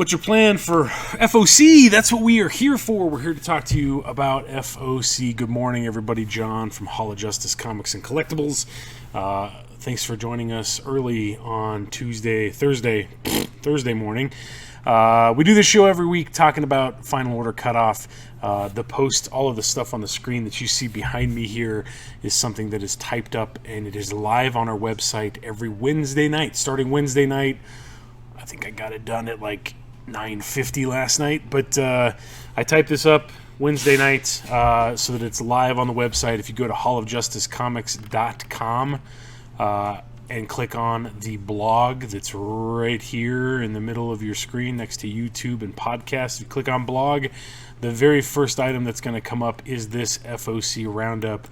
What's your plan for FOC? That's what we are here for. We're here to talk to you about FOC. Good morning, everybody. John from Hall of Justice Comics and Collectibles. Thanks for joining us early on Thursday morning. We do this show every week talking about Final Order Cutoff. The post, all of the stuff on the screen that you see behind me here is something that is typed up and it is live on our website every Wednesday night. Starting Wednesday night, I think I got it done at like 9:50 last night, but I typed this up Wednesday night so that it's live on the website. If you go to hallofjusticecomics.com and click on the blog that's right here in the middle of your screen next to YouTube and podcast, if you click on blog, the very first item that's going to come up is this FOC Roundup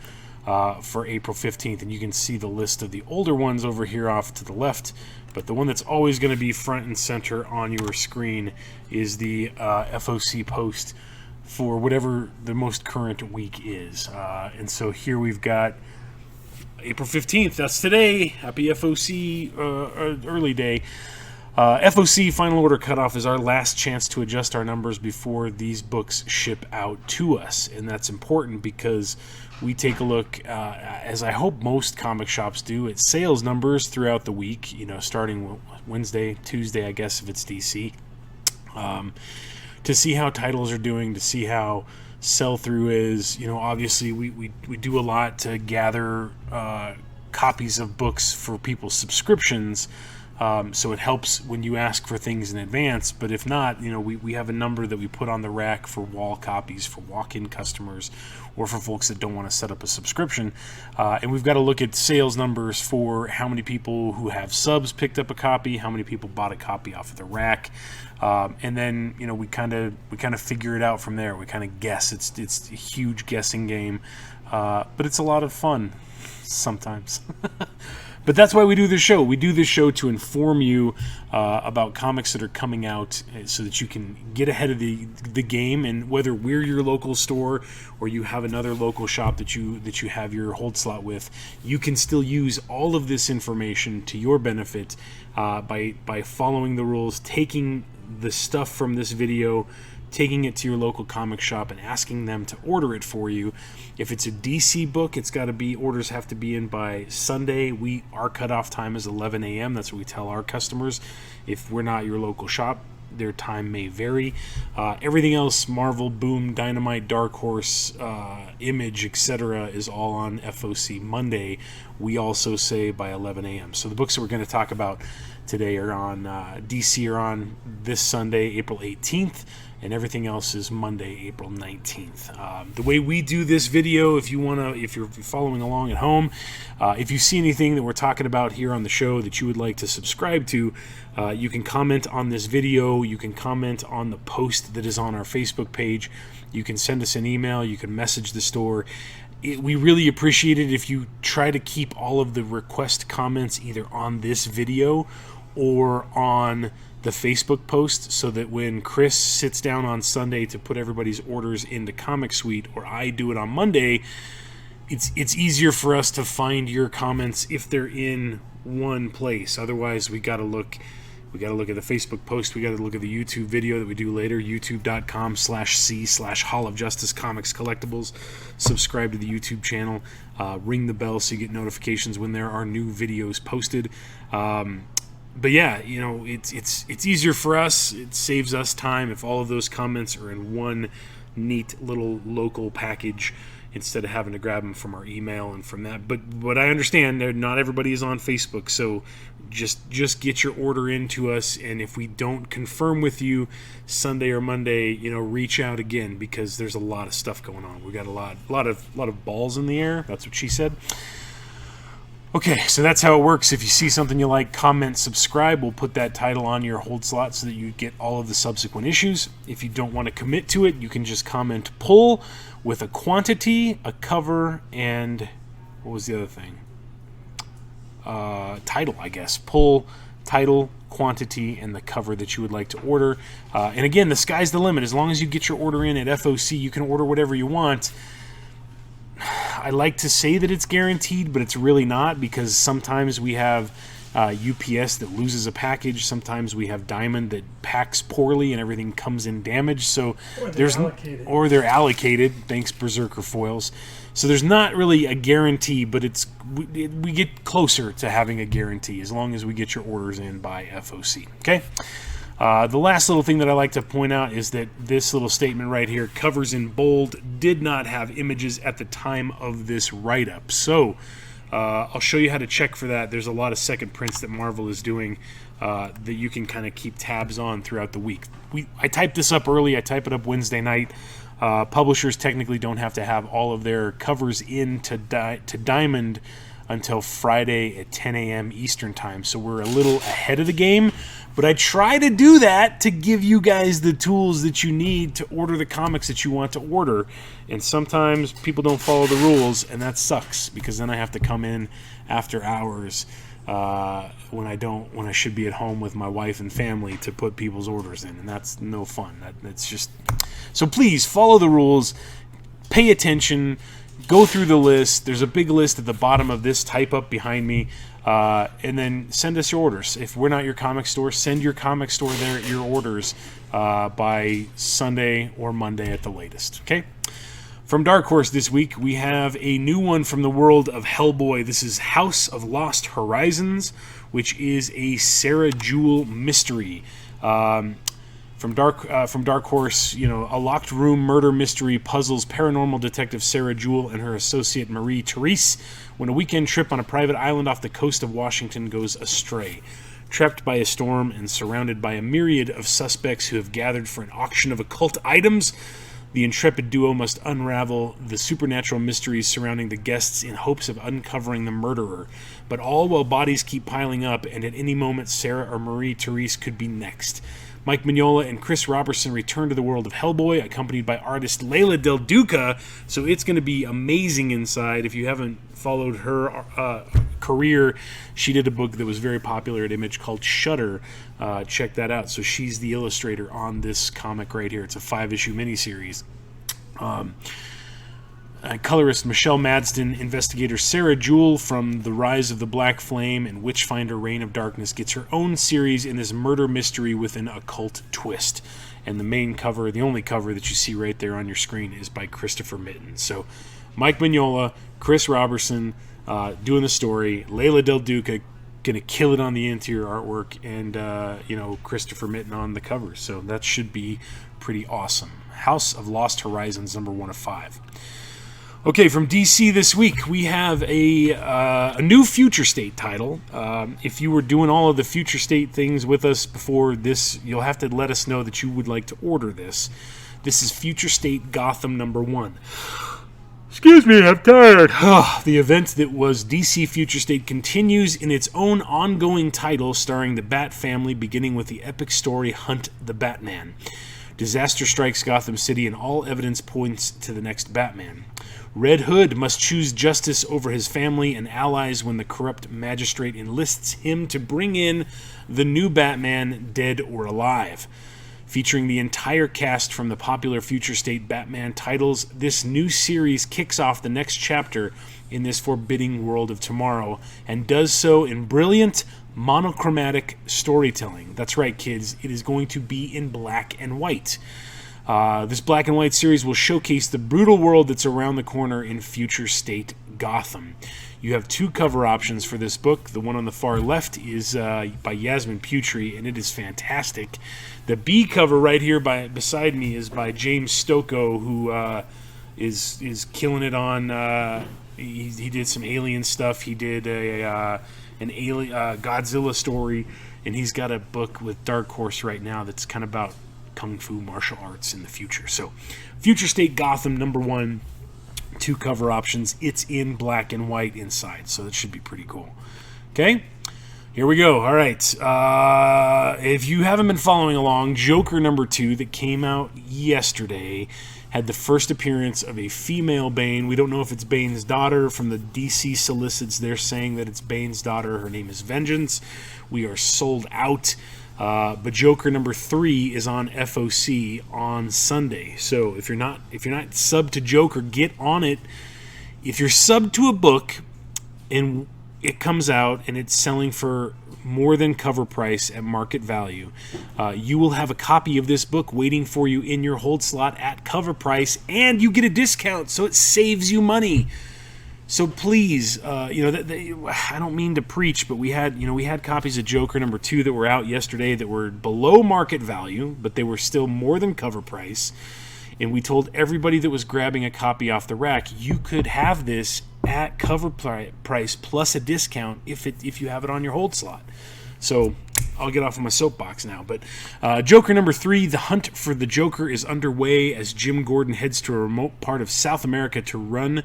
for April 15th, and you can see the list of the older ones over here off to the left. But the one that's always going to be front and center on your screen is the FOC post for whatever the most current week is. And so here we've got April 15th. That's today. Happy FOC early day. FOC Final Order Cutoff is our last chance to adjust our numbers before these books ship out to us. And that's important because we take a look, as I hope most comic shops do, at sales numbers throughout the week, starting Wednesday, Tuesday, I guess, if it's DC, to see how titles are doing, to see how sell-through is. Obviously we do a lot to gather copies of books for people's subscriptions. So it helps when you ask for things in advance, but if not, we have a number that we put on the rack for wall copies, for walk-in customers, or for folks that don't want to set up a subscription. And we've got to look at sales numbers for how many people who have subs picked up a copy, how many people bought a copy off of the rack, and then we kind of figure it out from there. We kind of guess. It's a huge guessing game, but it's a lot of fun sometimes. But that's why we do this show. We do this show to inform you about comics that are coming out so that you can get ahead of the game. And whether we're your local store or you have another local shop that you have your hold slot with, you can still use all of this information to your benefit by following the rules, taking the stuff from this video, taking it to your local comic shop and asking them to order it for you. If it's a DC book, orders have to be in by Sunday. Our cutoff time is 11 a.m. That's what we tell our customers. If we're not your local shop, their time may vary. Everything else, Marvel, Boom, Dynamite, Dark Horse, Image, etc., is all on FOC Monday. We also say by 11 a.m. So the books that we're going to talk about today are on DC are on this Sunday, April 18th. And everything else is Monday, April 19th. The way we do this video, if you're following along at home, if you see anything that we're talking about here on the show that you would like to subscribe to, you can comment on this video. You can comment on the post that is on our Facebook page. You can send us an email. You can message the store. We really appreciate it if you try to keep all of the request comments either on this video or on the Facebook post, so that when Chris sits down on Sunday to put everybody's orders into Comic Suite, or I do it on Monday, it's easier for us to find your comments if they're in one place. Otherwise, we got to look at the Facebook post. We got to look at the YouTube video that we do later, youtube.com/c/Hall of Justice Comics Collectibles. Subscribe to the YouTube channel. Ring the bell so you get notifications when there are new videos posted. But yeah, it's easier for us. It saves us time if all of those comments are in one neat little local package instead of having to grab them from our email and from that. But I understand that not everybody is on Facebook, so just get your order in to us. And if we don't confirm with you Sunday or Monday, reach out again, because there's a lot of stuff going on. We got a lot of balls in the air. That's what she said. Okay, so that's how it works. If you see something you like, comment, subscribe. We'll put that title on your hold slot so that you get all of the subsequent issues. If you don't want to commit to it, you can just comment pull with a quantity, a cover, and what was the other thing? Title, I guess. Pull, title, quantity, and the cover that you would like to order. And again, the sky's the limit. As long as you get your order in at FOC, you can order whatever you want. I like to say that it's guaranteed, but it's really not, because sometimes we have UPS that loses a package. Sometimes we have Diamond that packs poorly and everything comes in damaged. So they're allocated. Thanks, Berserker Foils. So there's not really a guarantee, but we get closer to having a guarantee as long as we get your orders in by FOC. Okay. The last little thing that I like to point out is that this little statement right here, covers in bold, did not have images at the time of this write-up. So I'll show you how to check for that. There's a lot of second prints that Marvel is doing that you can kind of keep tabs on throughout the week. I typed this up early. I type it up Wednesday night. Publishers technically don't have to have all of their covers in to Diamond until Friday at 10 a.m. Eastern Time. So we're a little ahead of the game. But I try to do that to give you guys the tools that you need to order the comics that you want to order. And sometimes people don't follow the rules, and that sucks because then I have to come in after hours when I should be at home with my wife and family to put people's orders in, and that's no fun. That's just so. Please follow the rules. Pay attention. Go through the list. There's a big list at the bottom of this type up behind me. And then send us your orders. If we're not your comic store, send your comic store your orders by Sunday or Monday at the latest. Okay? From Dark Horse this week, we have a new one from the world of Hellboy. This is House of Lost Horizons, which is a Sarah Jewell mystery. From Dark Horse, a locked room murder mystery puzzles paranormal detective Sarah Jewell and her associate Marie Therese when a weekend trip on a private island off the coast of Washington goes astray. Trapped by a storm and surrounded by a myriad of suspects who have gathered for an auction of occult items, the intrepid duo must unravel the supernatural mysteries surrounding the guests in hopes of uncovering the murderer. But all while bodies keep piling up, and at any moment Sarah or Marie Therese could be next. Mike Mignola and Chris Robertson return to the world of Hellboy, accompanied by artist Leila Del Duca, so it's going to be amazing inside. If you haven't followed her career, she did a book that was very popular at Image called Shudder. Check that out. So she's the illustrator on this comic right here. It's a 5-issue miniseries. Colorist Michelle Madsden, investigator Sarah Jewell from The Rise of the Black Flame and Witchfinder Reign of Darkness gets her own series in this murder mystery with an occult twist. And the main cover, the only cover that you see right there on your screen, is by Christopher Mitten. So Mike Mignola, Chris Robertson doing the story, Leila Del Duca gonna kill it on the interior artwork, and Christopher Mitten on the cover. So that should be pretty awesome. House of Lost Horizons, number 1 of 5. Okay, from DC this week, we have a new Future State title. If you were doing all of the Future State things with us before this, you'll have to let us know that you would like to order this. This is Future State Gotham number 1. Excuse me, I'm tired. The event that was DC Future State continues in its own ongoing title, starring the Bat family, beginning with the epic story Hunt the Batman. Disaster strikes Gotham City, and all evidence points to the next Batman. Red Hood must choose justice over his family and allies when the corrupt magistrate enlists him to bring in the new Batman, dead or alive. Featuring the entire cast from the popular Future State Batman titles, this new series kicks off the next chapter in this forbidding world of tomorrow, and does so in brilliant, monochromatic storytelling. That's right, kids. It is going to be in black and white. This black and white series will showcase the brutal world that's around the corner in Future State Gotham. You have 2 cover options for this book. The one on the far left is by Yasmin Putri, and it is fantastic. The B cover right here beside me is by James Stocco, who is killing it on. He did some alien stuff. He did an alien Godzilla story, and he's got a book with Dark Horse right now that's kind of about kung fu martial arts in the future. So Future State Gotham number 1, 2 cover options. It's in black and white inside, so that should be pretty cool. Okay, here we go. All right, if you haven't been following along, Joker number 2 that came out yesterday had the first appearance of a female Bane. We don't know if it's Bane's daughter. From the DC solicits, they're saying that it's Bane's daughter. Her name is Vengeance. We are sold out. But Joker number 3 is on FOC on Sunday. So if you're not subbed to Joker, get on it. If you're subbed to a book and it comes out and it's selling for more than cover price at market value, you will have a copy of this book waiting for you in your hold slot at cover price, and you get a discount, so it saves you money. So please, I don't mean to preach, but we had copies of Joker #2 that were out yesterday that were below market value, but they were still more than cover price. And we told everybody that was grabbing a copy off the rack, you could have this at cover price plus a discount if you have it on your hold slot. So I'll get off of my soapbox now. But Joker #3, the hunt for the Joker is underway as Jim Gordon heads to a remote part of South America to run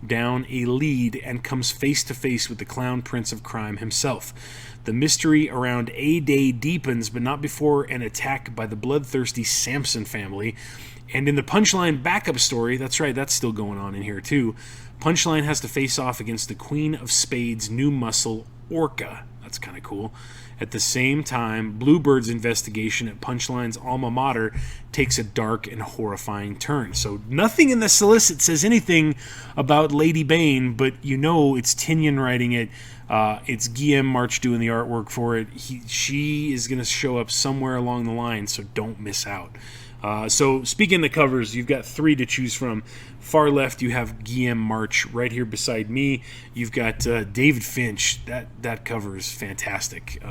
down a lead and comes face to face with the clown prince of crime himself. The mystery around A-Day deepens, but not before an attack by the bloodthirsty Samson family. And in the Punchline backup story, that's right, that's still going on in here too, Punchline has to face off against the Queen of Spades' new muscle, Orca. That's kind of cool. At the same time, Bluebird's investigation at Punchline's alma mater takes a dark and horrifying turn. So nothing in the solicit says anything about Lady Bane, but you know it's Tinian writing it. It's Guillaume March doing the artwork for it. She is going to show up somewhere along the line, so don't miss out. So speaking of the covers, you've got 3 to choose from. Far left, you have Guillaume March. Right here beside me, you've got David Finch. That cover is fantastic.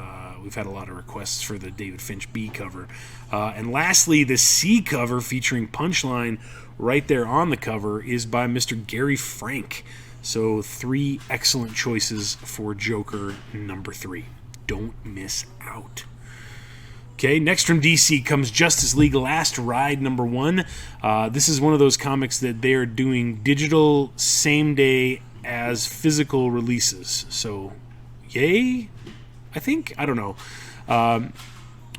We've had a lot of requests for the David Finch B cover. And lastly, the C cover featuring Punchline right there on the cover is by Mr. Gary Frank. So 3 excellent choices for Joker #3. Don't miss out. Okay, next from DC comes Justice League Last Ride #1. This is one of those comics that they are doing digital same day as physical releases. So, yay? I think? I don't know.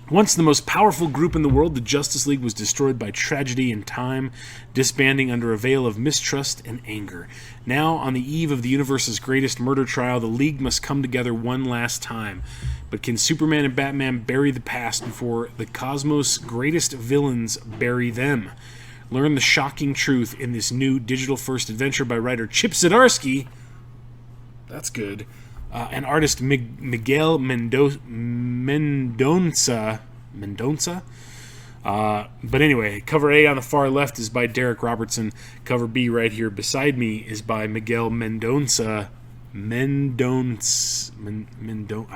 Once the most powerful group in the world, the Justice League was destroyed by tragedy and time, disbanding under a veil of mistrust and anger. Now, on the eve of the universe's greatest murder trial, the League must come together one last time. But can Superman and Batman bury the past before the cosmos' greatest villains bury them? Learn the shocking truth in this new digital-first adventure by writer Chip Zdarsky. That's good. And artist Miguel Mendonça. But anyway, cover A on the far left is by Derek Robertson. Cover B right here beside me is by Miguel Mendonça. I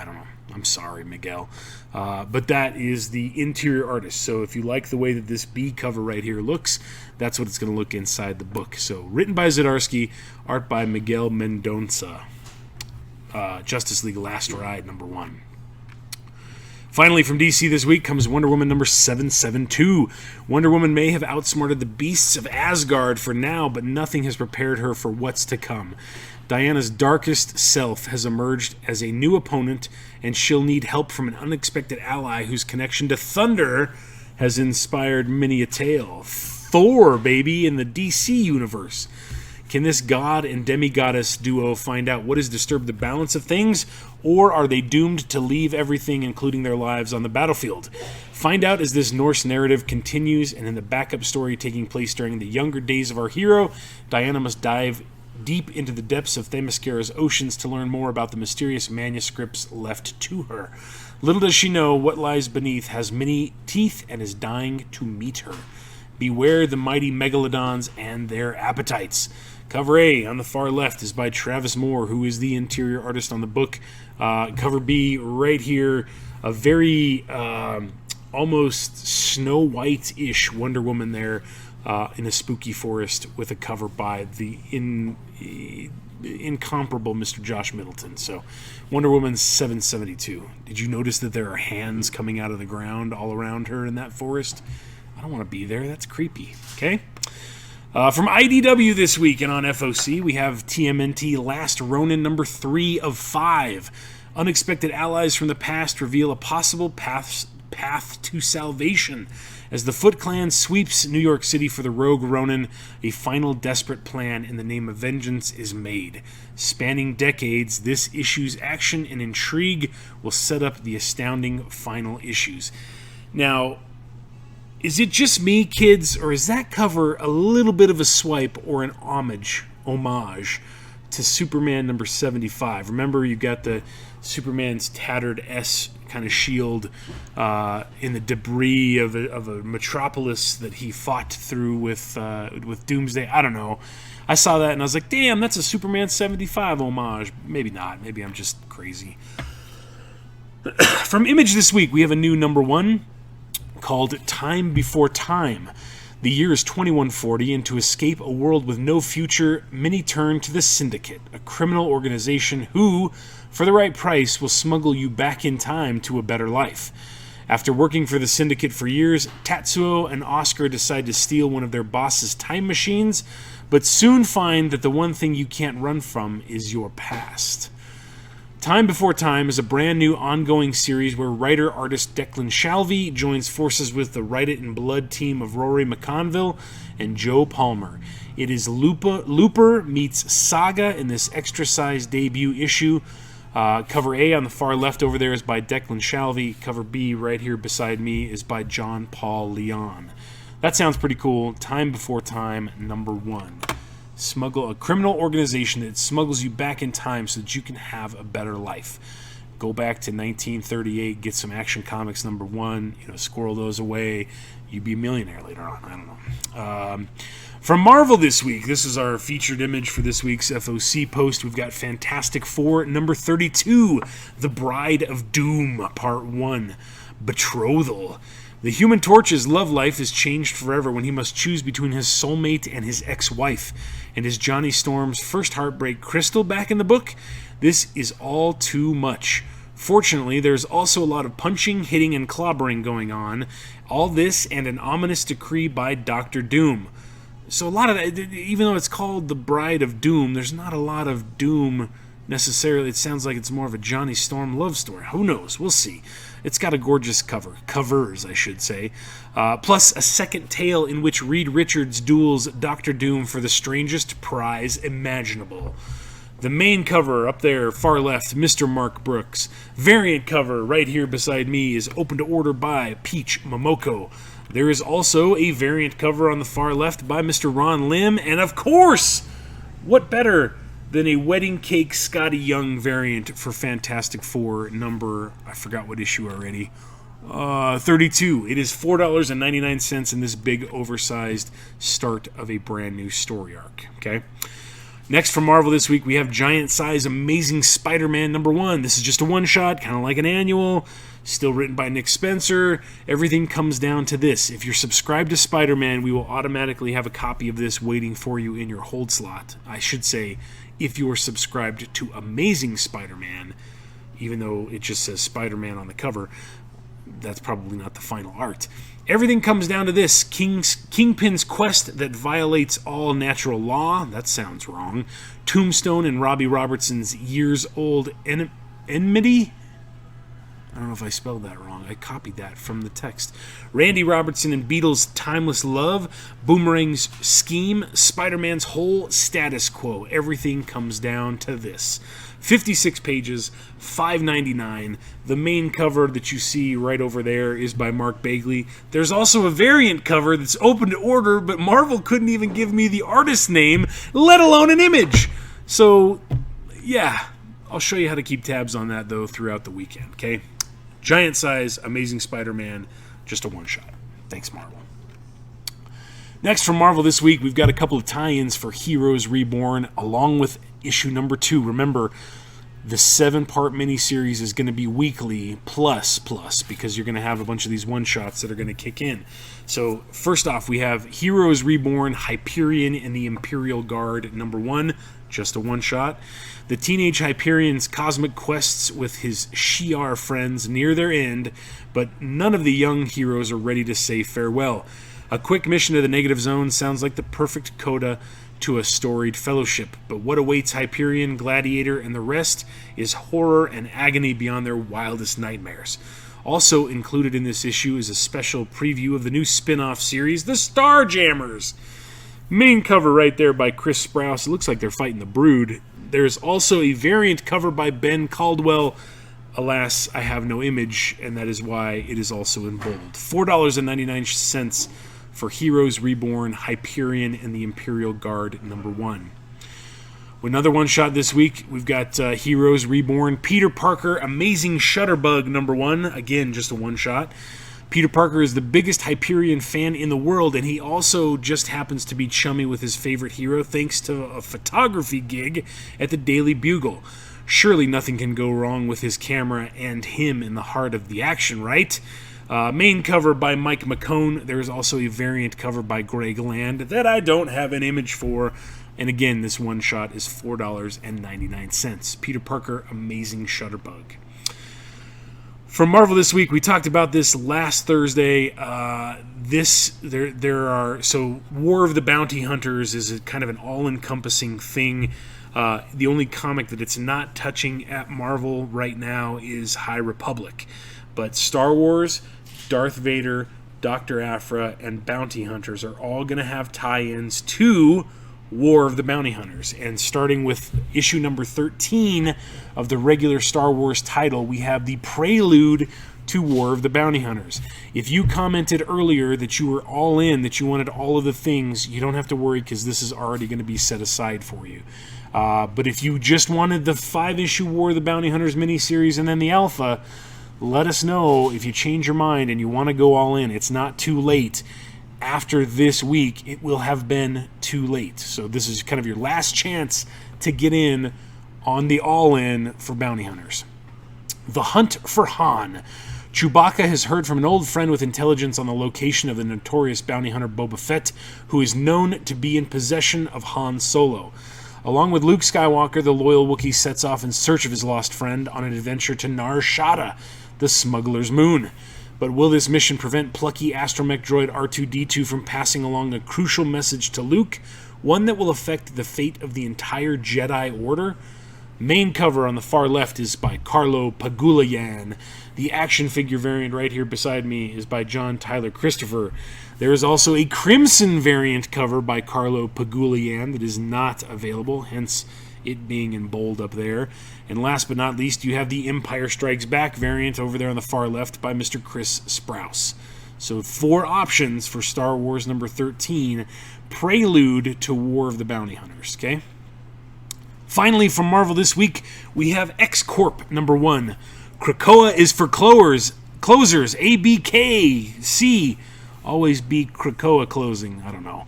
don't know. I'm sorry, Miguel. But that is the interior artist. So if you like the way that this B cover right here looks, that's what it's going to look inside the book. So written by Zdarsky, art by Miguel Mendonça. Justice League Last Ride #1. Finally, from DC this week comes Wonder Woman #772. Wonder Woman may have outsmarted the beasts of Asgard for now, but nothing has prepared her for what's to come. Diana's darkest self has emerged as a new opponent, and she'll need help from an unexpected ally whose connection to thunder has inspired many a tale. Thor, baby, in the DC universe. Can this god and demigoddess duo find out what has disturbed the balance of things, or are they doomed to leave everything, including their lives, on the battlefield? Find out as this Norse narrative continues, and in the backup story taking place during the younger days of our hero, Diana must dive deep into the depths of Themyscira's oceans to learn more about the mysterious manuscripts left to her. Little does she know what lies beneath has many teeth and is dying to meet her. Beware the mighty megalodons and their appetites. Cover A on the far left is by Travis Moore, who is the interior artist on the book. Cover B right here, a very almost Snow White-ish Wonder Woman there in a spooky forest with a cover by the incomparable Mr. Josh Middleton. So Wonder Woman 772. Did you notice that there are hands coming out of the ground all around her in that forest? I don't want to be there. That's creepy. Okay? From IDW this week and on FOC, we have TMNT Last Ronin #3 of 5. Unexpected allies from the past reveal a possible path to salvation. As the Foot Clan sweeps New York City for the rogue Ronin, a final desperate plan in the name of vengeance is made. Spanning decades, this issue's action and intrigue will set up the astounding final issues. Now, is it just me, kids, or is that cover a little bit of a swipe or an homage to Superman number 75. Remember, you got the Superman's tattered S kind of shield in the debris of a metropolis that he fought through with Doomsday. I don't know. I saw that and I was like, damn, that's a Superman 75 homage. Maybe not. Maybe I'm just crazy. From Image this week, we have a new number 1 called Time Before Time. The year is 2140, and to escape a world with no future, many turn to the Syndicate, a criminal organization who, for the right price, will smuggle you back in time to a better life. After working for the Syndicate for years, Tatsuo and Oscar decide to steal one of their boss's time machines, but soon find that the one thing you can't run from is your past. Time Before Time is a brand new ongoing series where writer-artist Declan Shalvey joins forces with the Write It in Blood team of Rory McConville and Joe Palmer. It is Looper meets Saga in this extra-sized debut issue. Cover A on the far left over there is by Declan Shalvey. Cover B right here beside me is by John Paul Leon. That sounds pretty cool. Time Before Time, number 1. A criminal organization that smuggles you back in time so that you can have a better life. Go back to 1938, get some Action Comics number 1, squirrel those away. You'd be a millionaire later on. I don't know. From Marvel this week, this is our featured image for this week's FOC post. We've got Fantastic Four number 32, The Bride of Doom, Part 1, Betrothal. The Human Torch's love life is changed forever when he must choose between his soulmate and his ex-wife. And is Johnny Storm's first heartbreak Crystal back in the book? This is all too much. Fortunately, there's also a lot of punching, hitting, and clobbering going on. All this and an ominous decree by Dr. Doom. So a lot of that, even though it's called The Bride of Doom, there's not a lot of Doom necessarily. It sounds like it's more of a Johnny Storm love story. Who knows? We'll see. It's got a gorgeous covers, I should say. Plus a second tale in which Reed Richards duels Dr. Doom for the strangest prize imaginable. The main cover up there, far left, Mr. Mark Brooks. Variant cover right here beside me is open to order by Peach Momoko. There is also a variant cover on the far left by Mr. Ron Lim. And of course, what better than a wedding cake Scotty Young variant for Fantastic Four number, I forgot what issue already, 32. It is $4.99 in this big oversized start of a brand new story arc. Okay. Next from Marvel this week, we have Giant Size Amazing Spider-Man number 1. This is just a one-shot, kind of like an annual, still written by Nick Spencer. Everything comes down to this. If you're subscribed to Spider-Man, we will automatically have a copy of this waiting for you in your hold slot. I should say, if you're subscribed to Amazing Spider-Man, even though it just says Spider-Man on the cover, that's probably not the final art. Everything comes down to this. Kingpin's quest that violates all natural law. That sounds wrong. Tombstone and Robbie Robertson's years-old enmity. I don't know if I spelled that wrong. I copied that from the text. Randy Robertson and Beetle's timeless love. Boomerang's scheme. Spider-Man's whole status quo. Everything comes down to this. 56 pages, $5.99. The main cover that you see right over there is by Mark Bagley. There's also a variant cover that's open to order, but Marvel couldn't even give me the artist's name, let alone an image. So, yeah, I'll show you how to keep tabs on that, though, throughout the weekend, okay? Giant Size, Amazing Spider-Man, just a one-shot. Thanks, Marvel. Next from Marvel this week, we've got a couple of tie-ins for Heroes Reborn, along with issue number 2. Remember, the 7-part miniseries is going to be weekly, plus, because you're going to have a bunch of these one-shots that are going to kick in. So, first off, we have Heroes Reborn, Hyperion and the Imperial Guard, number 1, just a one-shot. The teenage Hyperion's cosmic quests with his Shi'ar friends near their end, but none of the young heroes are ready to say farewell. A quick mission to the Negative Zone sounds like the perfect coda to a storied fellowship, but what awaits Hyperion, Gladiator, and the rest is horror and agony beyond their wildest nightmares. Also included in this issue is a special preview of the new spin-off series, The Starjammers. Main cover right there by Chris Sprouse. It looks like they're fighting the Brood. There's also a variant cover by Ben Caldwell. Alas, I have no image, and that is why it is also in bold. $4.99 for Heroes Reborn, Hyperion, and the Imperial Guard number 1. Another one-shot this week, we've got Heroes Reborn, Peter Parker, Amazing Shutterbug #1. Again, just a one-shot. Peter Parker is the biggest Hyperion fan in the world, and he also just happens to be chummy with his favorite hero thanks to a photography gig at the Daily Bugle. Surely nothing can go wrong with his camera and him in the heart of the action, right? Main cover by Mike McCone. There is also a variant cover by Greg Land that I don't have an image for. And again, this one shot is $4.99. Peter Parker, Amazing Shutterbug. From Marvel this week, we talked about this last Thursday. So War of the Bounty Hunters is a kind of an all-encompassing thing. The only comic that it's not touching at Marvel right now is High Republic. But Star Wars, Darth Vader, Dr. Aphra, and Bounty Hunters are all going to have tie-ins to War of the Bounty Hunters. And starting with issue number 13 of the regular Star Wars title, we have the prelude to War of the Bounty Hunters. If you commented earlier that you were all in, that you wanted all of the things, you don't have to worry because this is already going to be set aside for you. But if you just wanted the 5-issue War of the Bounty Hunters miniseries and then the Alpha, let us know if you change your mind and you want to go all in. It's not too late. After this week, it will have been too late. So this is kind of your last chance to get in on the all-in for Bounty Hunters. The Hunt for Han. Chewbacca has heard from an old friend with intelligence on the location of the notorious bounty hunter Boba Fett, who is known to be in possession of Han Solo. Along with Luke Skywalker, the loyal Wookiee sets off in search of his lost friend on an adventure to Nar Shaddaa, the smuggler's moon. But will this mission prevent plucky astromech droid R2-D2 from passing along a crucial message to Luke, one that will affect the fate of the entire Jedi Order? Main cover on the far left is by Carlo Pagulayan. The action figure variant right here beside me is by John Tyler Christopher. There is also a crimson variant cover by Carlo Pagulayan that is not available, hence it being in bold up there. And last but not least, you have the Empire Strikes Back variant over there on the far left by Mr. Chris Sprouse. So 4 options for Star Wars number 13, prelude to War of the Bounty Hunters, okay? Finally, from Marvel this week, we have X-Corp number 1. Krakoa is for closers, ABKC. Always be Krakoa closing, I don't know.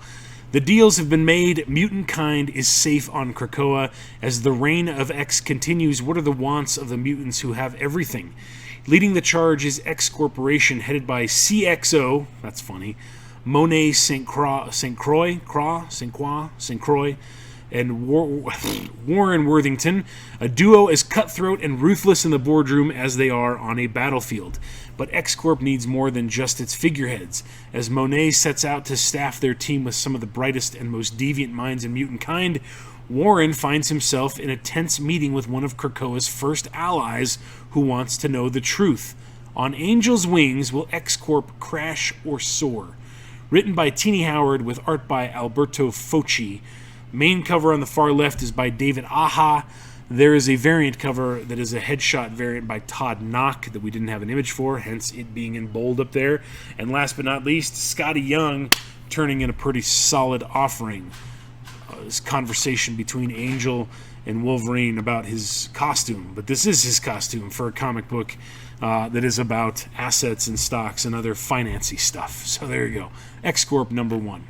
The deals have been made. Mutant kind is safe on Krakoa. As the reign of X continues, what are the wants of the mutants who have everything? Leading the charge is X Corporation, headed by CXO, that's funny, Monet St. Croix, and Warren Worthington, a duo as cutthroat and ruthless in the boardroom as they are on a battlefield. But X-Corp needs more than just its figureheads. As Monet sets out to staff their team with some of the brightest and most deviant minds in mutant kind, Warren finds himself in a tense meeting with one of Krakoa's first allies who wants to know the truth. On Angel's Wings, will X-Corp crash or soar? Written by Tini Howard with art by Alberto Focci. Main cover on the far left is by David Aja. There is a variant cover that is a headshot variant by Todd Knock that we didn't have an image for, hence it being in bold up there. And last but not least, Scotty Young turning in a pretty solid offering. This conversation between Angel and Wolverine about his costume. But this is his costume for a comic book that is about assets and stocks and other financy stuff. So there you go. X-Corp number 1.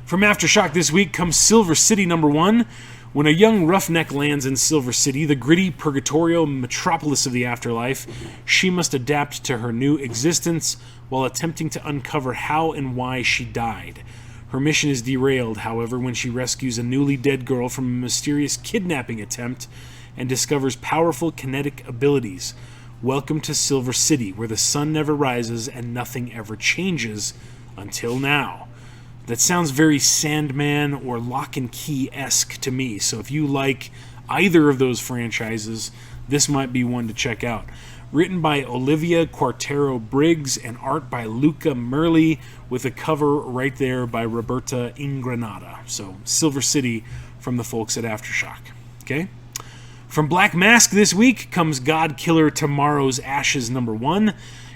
From Aftershock this week comes Silver City number 1. When a young roughneck lands in Silver City, the gritty purgatorial metropolis of the afterlife, she must adapt to her new existence while attempting to uncover how and why she died. Her mission is derailed, however, when she rescues a newly dead girl from a mysterious kidnapping attempt and discovers powerful kinetic abilities. Welcome to Silver City, where the sun never rises and nothing ever changes until now. That sounds very Sandman or Lock and Key-esque to me, so if you like either of those franchises, this might be one to check out. Written by Olivia Quartero Briggs and art by Luca Merli, with a cover right there by Roberta Ingranata. So Silver City from the folks at Aftershock. Okay? From Black Mask this week comes God Killer Tomorrow's Ashes number 1.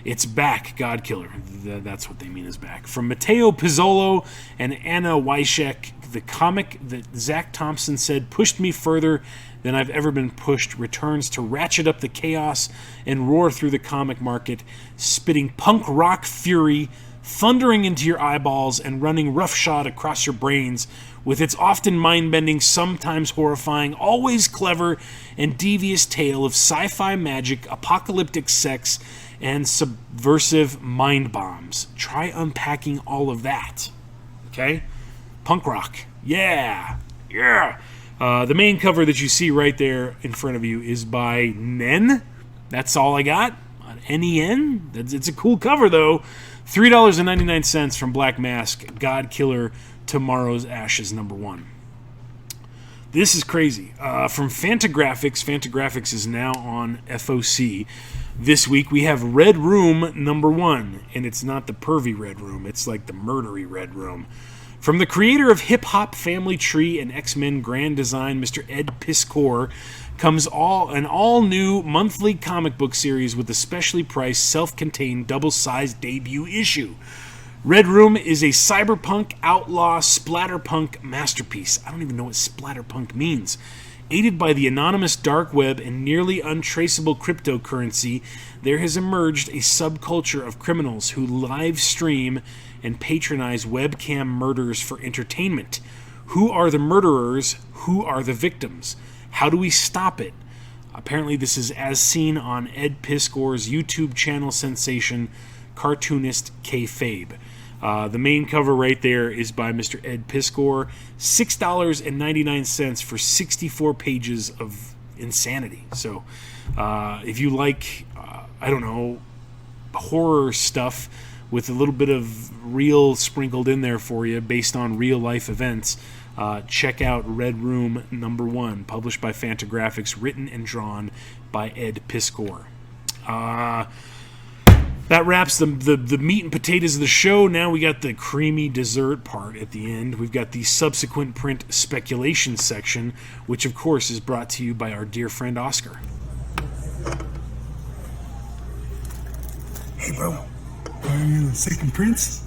It's back, God Killer. That's what they mean is back. From Matteo Pizzolo and Anna Wyshek, the comic that Zach Thompson said pushed me further than I've ever been pushed returns to ratchet up the chaos and roar through the comic market, spitting punk rock fury, thundering into your eyeballs and running roughshod across your brains with its often mind-bending, sometimes horrifying, always clever and devious tale of sci-fi magic, apocalyptic sex, and subversive mind bombs. Try unpacking all of that. Okay? Punk rock. Yeah. Yeah. The main cover that you see right there in front of you is by Nen. That's all I got. Nen. It's a cool cover, though. $3.99 from Black Mask. God Killer, Tomorrow's Ashes, #1. This is crazy. From Fantagraphics. Fantagraphics is now on FOC. This week we have Red Room #1. And it's not the pervy Red Room. It's like the murdery Red Room. From the creator of Hip Hop Family Tree and X-Men Grand Design, Mr. Ed Piskor, comes an all-new monthly comic book series with a specially priced, self-contained, double-sized debut issue. Red Room is a cyberpunk, outlaw, splatterpunk masterpiece. I don't even know what splatterpunk means. Aided by the anonymous dark web and nearly untraceable cryptocurrency, there has emerged a subculture of criminals who live stream and patronize webcam murders for entertainment. Who are the murderers? Who are the victims? How do we stop it? Apparently this is as seen on Ed Piskor's YouTube channel sensation, cartoonist Kayfabe. The main cover right there is by Mr. Ed Piskor. $6.99 for 64 pages of insanity. So if you like, horror stuff with a little bit of real sprinkled in there for you based on real life events, check out Red Room #1, published by Fantagraphics, written and drawn by Ed Piskor. That wraps the meat and potatoes of the show. Now we got the creamy dessert part at the end. We've got the subsequent print speculation section, which of course is brought to you by our dear friend Oscar. Hey bro, are you second prints?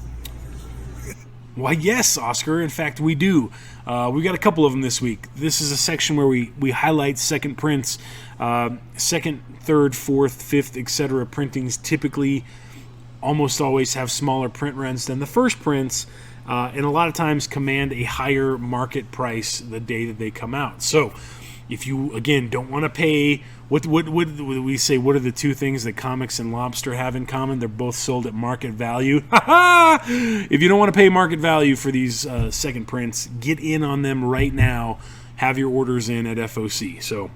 Why, yes, Oscar. In fact, we do. We got a couple of them this week. This is a section where we highlight second prints. Second, third, fourth, fifth, etc. printings typically almost always have smaller print runs than the first prints, and a lot of times command a higher market price the day that they come out. So if you, again, don't want to pay, what we say, what are the two things that comics and lobster have in common? They're both sold at market value. If you don't want to pay market value for these second prints, get in on them right now. Have your orders in at FOC. So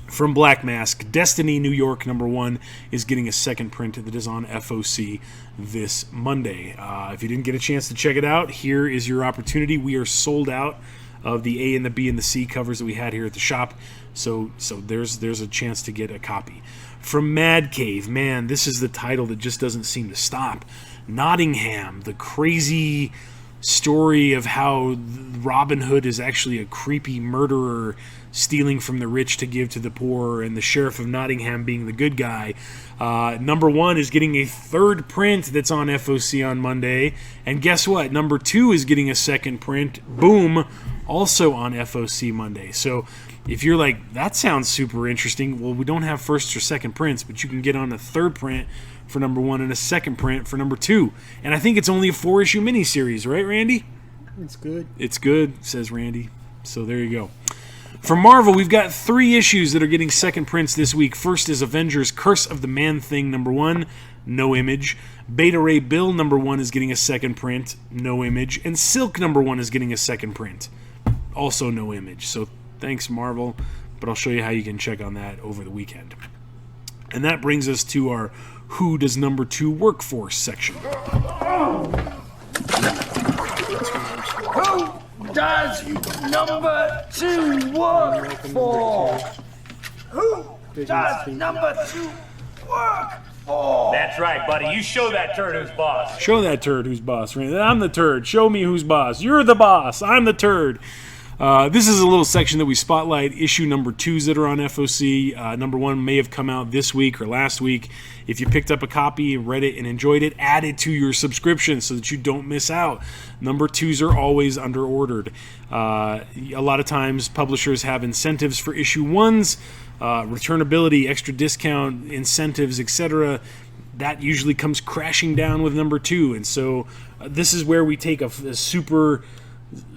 from Black Mask, Destiny New York #1 is getting a second print that is on FOC this Monday. If you didn't get a chance to check it out, here is your opportunity. We are sold out of the A and the B and the C covers that we had here at the shop, so there's a chance to get a copy. From Mad Cave, man, this is the title that just doesn't seem to stop. Nottingham, the crazy story of how Robin Hood is actually a creepy murderer stealing from the rich to give to the poor, and the Sheriff of Nottingham being the good guy. #1 is getting a third print that's on FOC on Monday, and guess what? #2 is getting a second print, boom, also on FOC Monday. So if you're like, that sounds super interesting, well, we don't have first or second prints, but you can get on a third print for #1 and a second print for #2. And I think it's only a 4-issue miniseries, right, Randy? It's good. It's good, says Randy. So there you go. From Marvel, we've got 3 issues that are getting second prints this week. First is Avengers Curse of the Man-Thing #1, no image. Beta Ray Bill #1 is getting a second print, no image. And Silk #1 is getting a second print, also no image. So thanks, Marvel, but I'll show you how you can check on that over the weekend. And that brings us to our Who Does #2 Work For section. Who does #2 work for? Who does #2 work for? That's right, buddy. You show that turd who's boss. Show that turd who's boss. I'm the turd. Show me who's boss. You're the boss. I'm the turd. This is a little section that we spotlight issue number 2s that are on FOC. Number 1 may have come out this week or last week. If you picked up a copy and read it and enjoyed it, add it to your subscription so that you don't miss out. Number 2s are always under-ordered. A lot of times publishers have incentives for issue 1s, returnability, extra discount, incentives, etc. That usually comes crashing down with number 2. And so this is where we take a super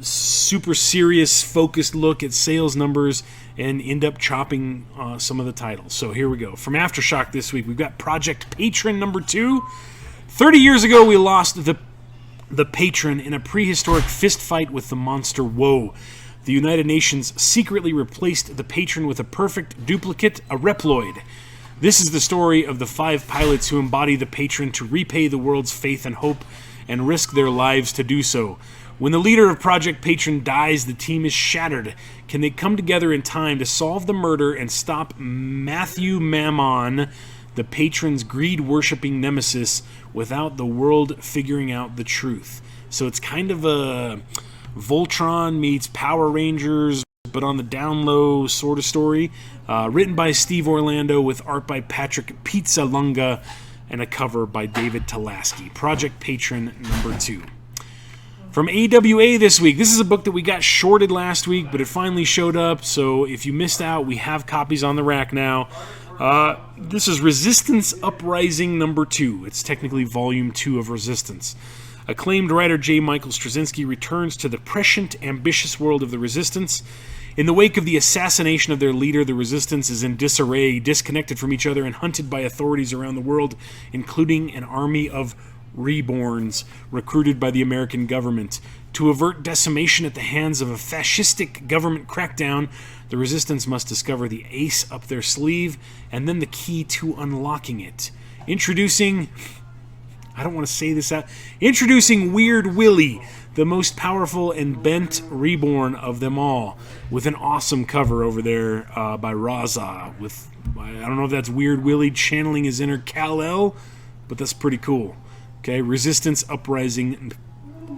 serious, focused look at sales numbers and end up chopping some of the titles. So here we go. From Aftershock this week, we've got Project Patron number 2. 30 years ago, we lost the Patron in a prehistoric fist fight with the monster Woe. The United Nations secretly replaced the Patron with a perfect duplicate, a Reploid. This is the story of the 5 pilots who embody the Patron to repay the world's faith and hope and risk their lives to do so. When the leader of Project Patron dies, the team is shattered. Can they come together in time to solve the murder and stop Matthew Mammon, the Patron's greed-worshipping nemesis, without the world figuring out the truth? So it's kind of a Voltron meets Power Rangers, but on the down low sort of story. Written by Steve Orlando with art by Patrick Pizzalunga and a cover by David Talaski. Project Patron number 2. From AWA this week, this is a book that we got shorted last week, but it finally showed up, so if you missed out, we have copies on the rack now. This is Resistance Uprising number 2. It's technically volume 2 of Resistance. Acclaimed writer J. Michael Straczynski returns to the prescient, ambitious world of the Resistance. In the wake of the assassination of their leader, the Resistance is in disarray, disconnected from each other, and hunted by authorities around the world, including an army of reborns recruited by the American government. To avert decimation at the hands of a fascistic government crackdown, the Resistance must discover the ace up their sleeve and then the key to unlocking it. Introducing Weird Willie, the most powerful and bent reborn of them all, with an awesome cover over there by Raza. I don't know if that's Weird Willie channeling his inner Kal-El, but that's pretty cool. Okay, Resistance Uprising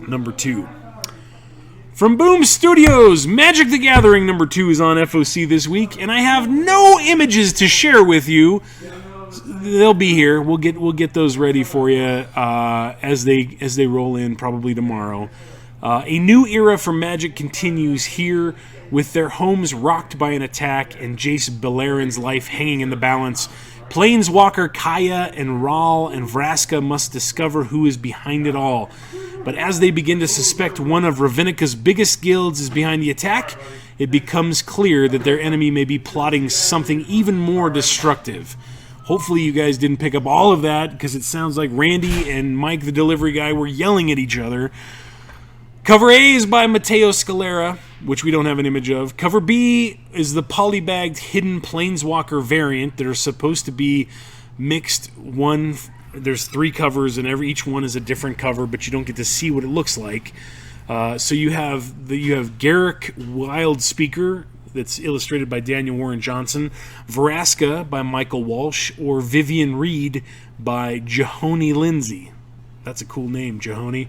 number 2. From Boom Studios, Magic the Gathering number 2 is on FOC this week, and I have no images to share with you. They'll be here. We'll get those ready for you as they roll in probably tomorrow. A new era for Magic continues here with their homes rocked by an attack and Jace Beleren's life hanging in the balance. Planeswalker Kaya and Ral and Vraska must discover who is behind it all. But as they begin to suspect one of Ravinica's biggest guilds is behind the attack, it becomes clear that their enemy may be plotting something even more destructive. Hopefully you guys didn't pick up all of that, because it sounds like Randy and Mike the delivery guy were yelling at each other. Cover A is by Matteo Scalera, which we don't have an image of. Cover B is the polybagged hidden Planeswalker variant that are supposed to be mixed. There's 3 covers, and each one is a different cover, but you don't get to see what it looks like. So you have Garrick Wildspeaker, that's illustrated by Daniel Warren Johnson, Vraska by Michael Walsh, or Vivian Reed by Jahoni Lindsay. That's a cool name, Jahoni.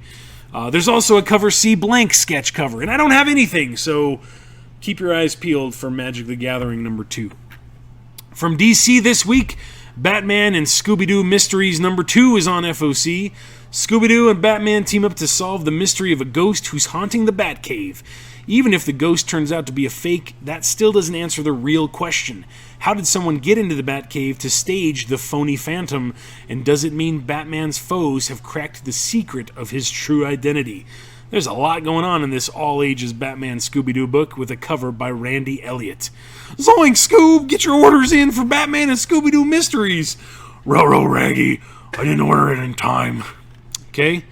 There's also a cover C blank sketch cover, and I don't have anything, so keep your eyes peeled for Magic the Gathering number 2. From DC this week, Batman and Scooby-Doo Mysteries number 2 is on FOC. Scooby-Doo and Batman team up to solve the mystery of a ghost who's haunting the Batcave. Even if the ghost turns out to be a fake, that still doesn't answer the real question. How did someone get into the Batcave to stage the phony phantom, and does it mean Batman's foes have cracked the secret of his true identity? There's a lot going on in this all-ages Batman Scooby-Doo book with a cover by Randy Elliott. Zoink, Scoob! Get your orders in for Batman and Scooby-Doo Mysteries! Ruh-roh, Raggy. I didn't order it in time. Okay?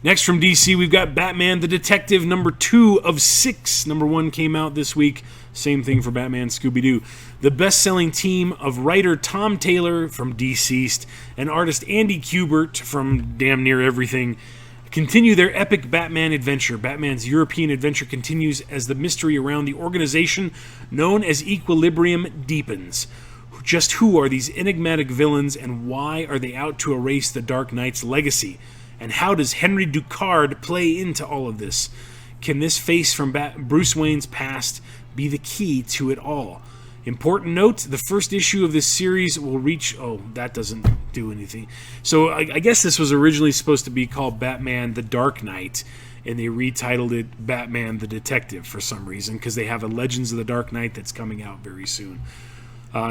Next from DC, we've got Batman the Detective number 2 of 6. Number 1 came out this week. Same thing for Batman Scooby-Doo. The best-selling team of writer Tom Taylor from Deceased and artist Andy Kubert from damn near everything continue their epic Batman adventure. Batman's European adventure continues as the mystery around the organization known as Equilibrium deepens. Just who are these enigmatic villains, and why are they out to erase the Dark Knight's legacy? And how does Henry Ducard play into all of this? can this face from Bruce Wayne's past be the key to it all? Important note, the first issue of this series will reach... Oh, that doesn't do anything. So I guess this was originally supposed to be called Batman the Dark Knight, and they retitled it Batman the Detective for some reason, because they have a Legends of the Dark Knight that's coming out very soon.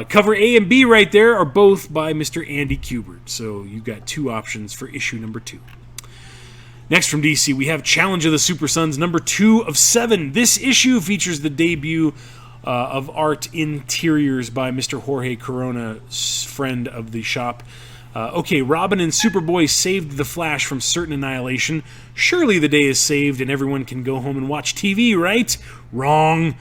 Cover A and B right there are both by Mr. Andy Kubert, so you've got 2 options for issue number 2. Next from DC, we have Challenge of the Super Sons, number 2 of 7. This issue features the debut of art interiors by Mr. Jorge Corona, friend of the shop. Okay, Robin and Superboy saved the Flash from certain annihilation. Surely the day is saved and everyone can go home and watch TV, right? Wrong.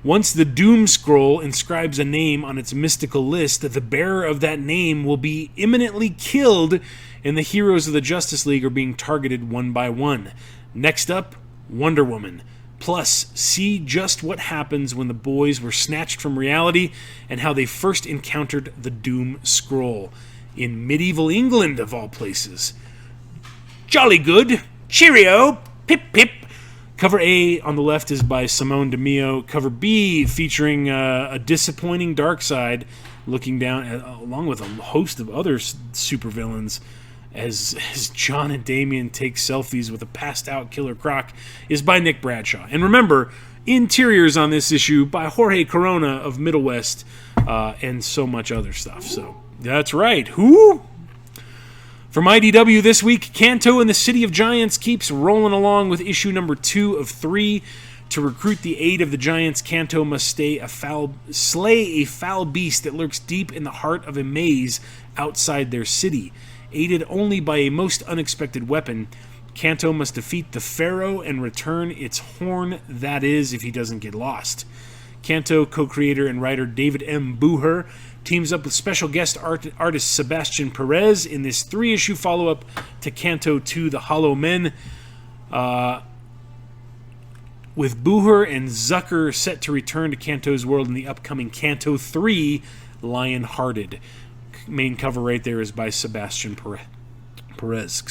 Once the Doom Scroll inscribes a name on its mystical list, the bearer of that name will be imminently killed, and the heroes of the Justice League are being targeted one by one. Next up, Wonder Woman. Plus, see just what happens when the boys were snatched from reality and how they first encountered the Doom Scroll. In medieval England, of all places. Jolly good. Cheerio. Pip pip. Cover A on the left is by Simone DeMeo. Cover B featuring a disappointing Darkseid looking down, along with a host of other supervillains, as John and Damian take selfies with a passed-out Killer Croc, is by Nick Bradshaw. And remember, interiors on this issue by Jorge Corona of Middle West, and so much other stuff. So, that's right. Who? From IDW this week, Kanto and the City of Giants keeps rolling along with issue number 2 of 3. To recruit the aid of the Giants, Kanto must slay a foul beast that lurks deep in the heart of a maze outside their city. Aided only by a most unexpected weapon, Kanto must defeat the Pharaoh and return its horn, that is, if he doesn't get lost. Kanto co-creator and writer David M. Booher teams up with special guest artist Sebastian Perez in this 3-issue follow-up to Kanto 2, The Hollow Men, with Booher and Zucker set to return to Kanto's world in the upcoming Kanto 3, Lion-Hearted. Main cover right there is by Sebastian Perez.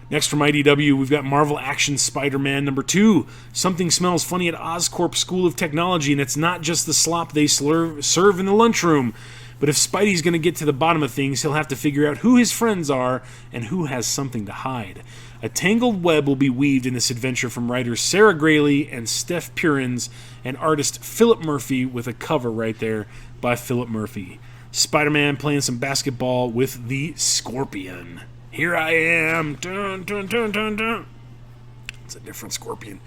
Next from IDW, we've got Marvel Action Spider-Man number 2. Something smells funny at Oscorp School of Technology, and it's not just the slop they serve in the lunchroom. But if Spidey's going to get to the bottom of things, he'll have to figure out who his friends are and who has something to hide. A tangled web will be weaved in this adventure from writers Sarah Grayley and Steph Purins and artist Philip Murphy, with a cover right there by Philip Murphy. Spider-Man playing some basketball with the Scorpion. Here I am. Dun, dun, dun, dun, dun. It's a different Scorpion.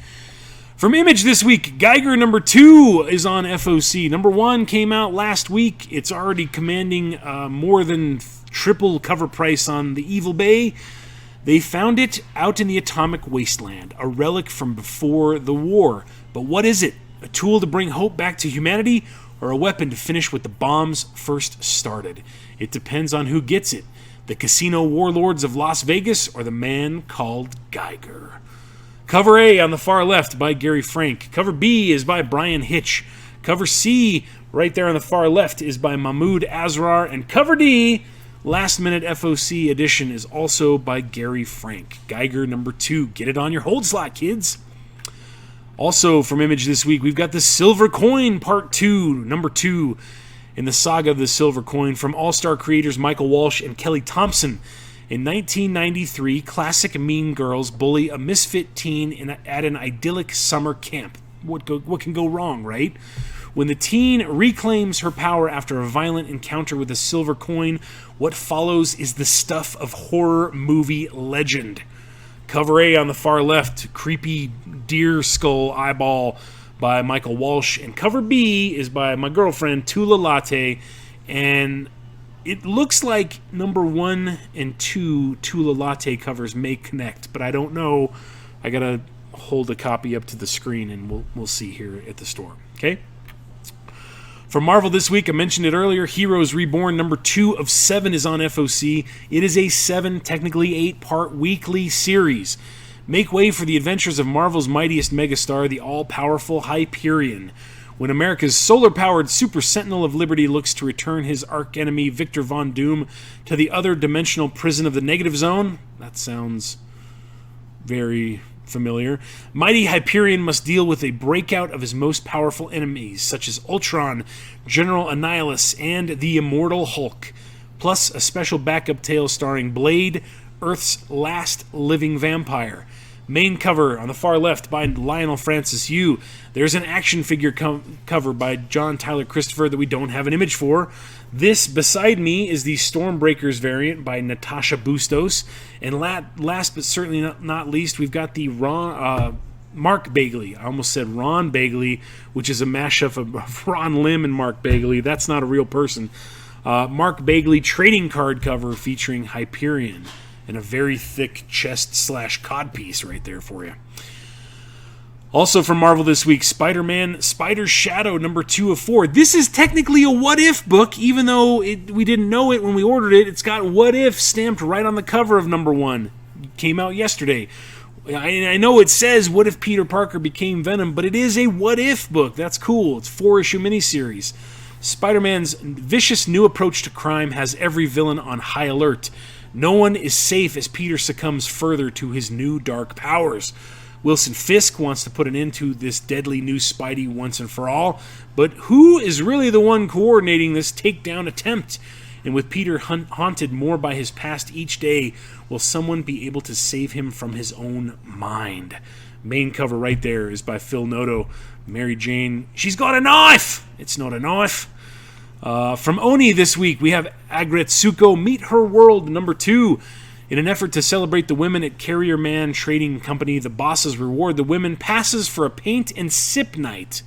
From Image this week, Geiger number 2 is on FOC. Number 1 came out last week. It's already commanding more than triple cover price on the Evil Bay. They found it out in the atomic wasteland, a relic from before the war. But what is it? A tool to bring hope back to humanity, or a weapon to finish what the bombs first started? It depends on who gets it. The casino warlords of Las Vegas, or the man called Geiger. Cover A on the far left by Gary Frank. Cover B is by Brian Hitch. Cover C right there on the far left is by Mahmoud Asrar. And cover D, last minute FOC edition, is also by Gary Frank. Geiger number 2. Get it on your hold slot, kids. Also from Image this week, we've got the Silver Coin Part 2, number 2, in the saga of the Silver Coin, from All-Star creators Michael Walsh and Kelly Thompson. In 1993, classic Mean Girls bully a misfit teen at an idyllic summer camp. What can go wrong, right? When the teen reclaims her power after a violent encounter with a silver coin, what follows is the stuff of horror movie legend. Cover A on the far left, creepy deer skull eyeball by Michael Walsh. And cover B is by my girlfriend, Tula Latte. And it looks like number 1 and 2 Tula Latte covers may connect, but I don't know. I gotta hold a copy up to the screen and we'll see here at the store. Okay? For Marvel this week, I mentioned it earlier, Heroes Reborn number 2 of 7 is on FOC. It is a 7, technically 8-part weekly series. Make way for the adventures of Marvel's mightiest megastar, the all-powerful Hyperion. When America's solar-powered Super Sentinel of Liberty looks to return his arch-enemy Victor Von Doom to the other dimensional prison of the Negative Zone, that sounds very familiar. Mighty Hyperion must deal with a breakout of his most powerful enemies, such as Ultron, General Annihilus, and the Immortal Hulk. Plus a special backup tale starring Blade, Earth's last living vampire. Main cover on the far left by Lionel Francis Yu. There's an action figure cover by John Tyler Christopher that we don't have an image for. This beside me is the Stormbreakers variant by Natasha Bustos. And last but certainly not least, we've got the Mark Bagley. I almost said Ron Bagley, which is a mashup of Ron Lim and Mark Bagley. That's not a real person. Mark Bagley trading card cover featuring Hyperion. And a very thick chest/codpiece right there for you. Also from Marvel this week, Spider-Man Spider's Shadow #2 of 4. This is technically a what-if book, even though we didn't know it when we ordered it. It's got what-if stamped right on the cover of #1. It came out yesterday. I know it says, what if Peter Parker became Venom, but it is a what-if book. That's cool. It's a 4-issue miniseries. Spider-Man's vicious new approach to crime has every villain on high alert. No one is safe as Peter succumbs further to his new dark powers. Wilson Fisk wants to put an end to this deadly new Spidey once and for all, but who is really the one coordinating this takedown attempt? And with Peter haunted more by his past each day, will someone be able to save him from his own mind? Main cover right there is by Phil Noto. Mary Jane, she's got a knife! It's not a knife. From Oni this week, we have Agretsuko Meet Her World #2. In an effort to celebrate the women at Carrier Man Trading Company, the bosses reward the women passes for a paint and sip night.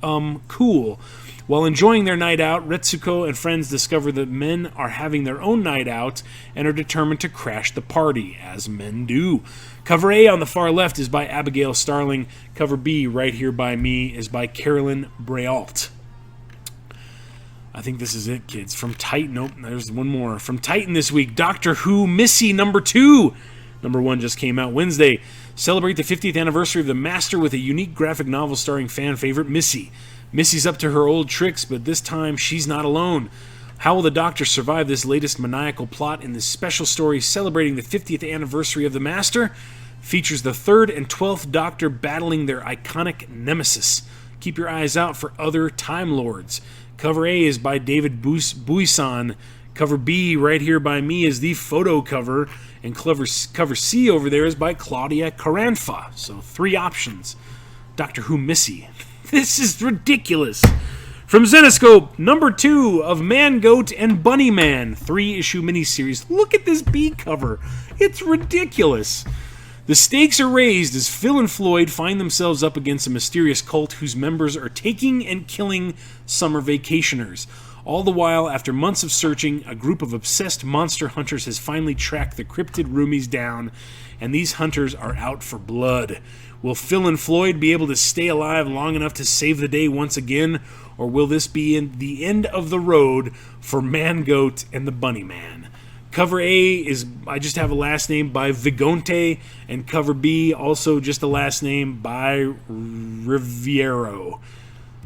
Cool. While enjoying their night out, Retsuko and friends discover that men are having their own night out and are determined to crash the party, as men do. Cover A on the far left is by Abigail Starling. Cover B, right here by me, is by Carolyn Brault. I think this is it, kids. From Titan, nope, there's one more. From Titan this week, Doctor Who Missy #2. #1 just came out Wednesday. Celebrate the 50th anniversary of the Master with a unique graphic novel starring fan favorite Missy. Missy's up to her old tricks, but this time she's not alone. How will the Doctor survive this latest maniacal plot in this special story celebrating the 50th anniversary of the Master? Features the 3rd and 12th Doctor battling their iconic nemesis. Keep your eyes out for other Time Lords. Cover A is by David Buisson. Cover B, right here by me, is the photo cover. And cover C over there is by Claudia Caranfa. So 3 options. Doctor Who Missy. This is ridiculous. From Zenescope, #2 of Man Goat and Bunny Man. 3-issue miniseries. Look at this B cover. It's ridiculous. The stakes are raised as Phil and Floyd find themselves up against a mysterious cult whose members are taking and killing summer vacationers. All the while, after months of searching, a group of obsessed monster hunters has finally tracked the cryptid roomies down, and these hunters are out for blood. Will Phil and Floyd be able to stay alive long enough to save the day once again, or will this be the end of the road for Man Goat and the Bunny Man? Cover A is, I just have a last name, by Vigonte, and cover B, also just a last name, by Riviero.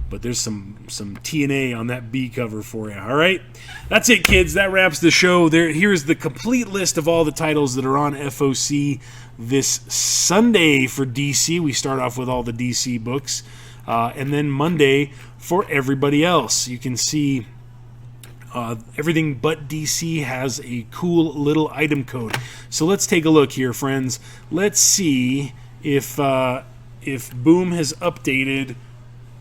But there's some T&A on that B cover for you, all right? That's it, kids. That wraps the show. Here's the complete list of all the titles that are on FOC this Sunday for DC. We start off with all the DC books, and then Monday for everybody else. You can see everything but DC has a cool little item code. So let's take a look here, friends. Let's see if Boom has updated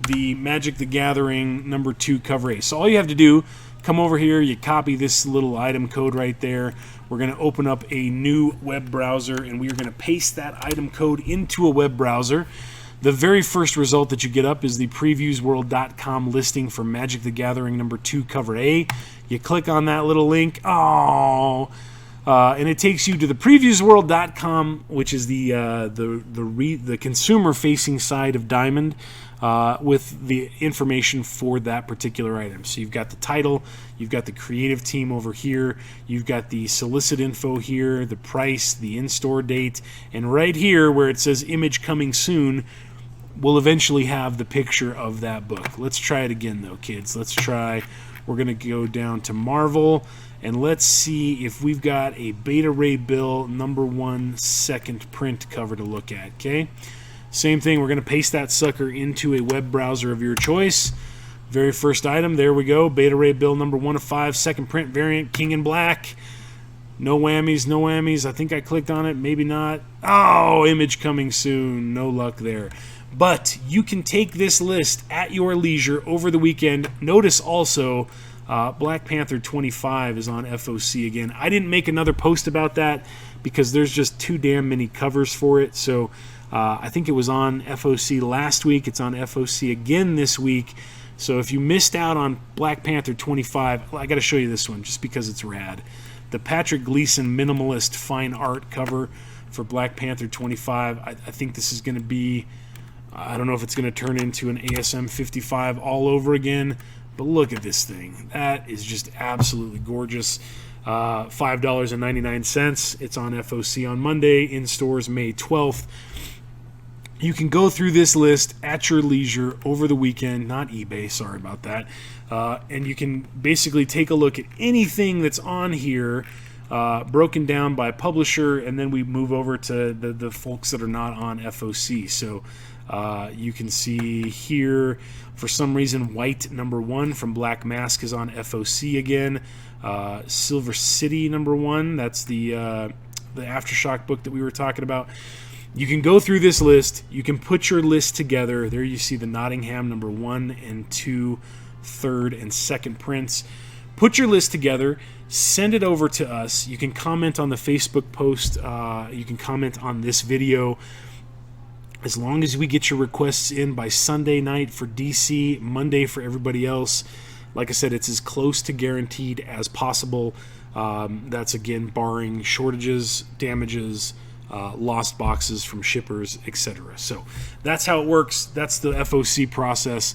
the Magic the Gathering #2 cover A. So all you have to do, come over here, you copy this little item code right there. We're going to open up a new web browser, and we are going to paste that item code into a web browser. The very first result that you get up is the previewsworld.com listing for Magic the Gathering #2 cover A. You click on that little link, and it takes you to the previewsworld.com, which is the consumer-facing side of Diamond, with the information for that particular item. So you've got the title, you've got the creative team over here, you've got the solicit info here, the price, the in-store date, and right here where it says image coming soon, we'll eventually have the picture of that book. Let's try it again though, kids. Let's try We're going to go down to Marvel, and let's see if we've got a Beta Ray Bill #1 second print cover to look at, okay? Same thing, we're going to paste that sucker into a web browser of your choice. Very first item, there we go, Beta Ray Bill #1 of 5, second print variant, King in Black. No whammies, no whammies. I think I clicked on it, maybe not. Oh, image coming soon. No luck there. But you can take this list at your leisure over the weekend. Notice also, Black Panther 25 is on FOC again. I didn't make another post about that because there's just too damn many covers for it. So I think it was on FOC last week. It's on FOC again this week. So if you missed out on Black Panther 25, I got to show you this one just because it's rad. The Patrick Gleason minimalist fine art cover for Black Panther 25. I think this is going to be, I don't know if it's going to turn into an ASM 55 all over again, but look at this thing. That is just absolutely gorgeous. $5.99. It's on FOC on Monday, in stores May 12th. You can go through this list at your leisure over the weekend, not eBay, sorry about that. And you can basically take a look at anything that's on here, broken down by publisher, and then we move over to the folks that are not on FOC. So you can see here, for some reason, White #1 from Black Mask is on FOC again. Silver City #1, that's the Aftershock book that we were talking about. You can go through this list. You can put your list together. There you see the Nottingham #1 and 2 third and second prints. Put your list together. Send it over to us. You can comment on the Facebook post. You can comment on this video. As long as we get your requests in by Sunday night for DC, Monday for everybody else. Like I said, it's as close to guaranteed as possible. That's, again, barring shortages, damages, lost boxes from shippers, etc. So that's how it works. That's the FOC process.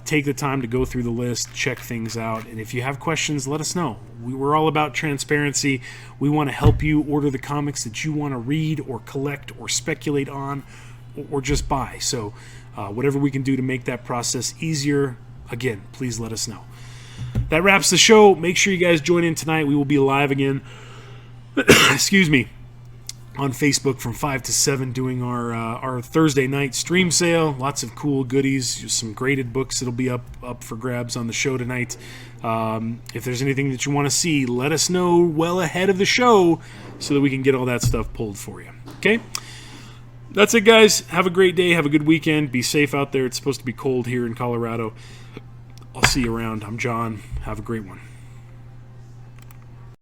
Take the time to go through the list, check things out, and if you have questions, let us know. We're all about transparency. We want to help you order the comics that you want to read or collect or speculate on or just buy. So whatever we can do to make that process easier, again, please let us know. That wraps the show. Make sure you guys join in tonight. We will be live again. Excuse me. On Facebook from 5 to 7 doing our Thursday night stream sale. Lots of cool goodies, some graded books that'll be up for grabs on the show tonight. If there's anything that you want to see, let us know well ahead of the show so that we can get all that stuff pulled for you. Okay? That's it, guys. Have a great day. Have a good weekend. Be safe out there. It's supposed to be cold here in Colorado. I'll see you around. I'm John. Have a great one.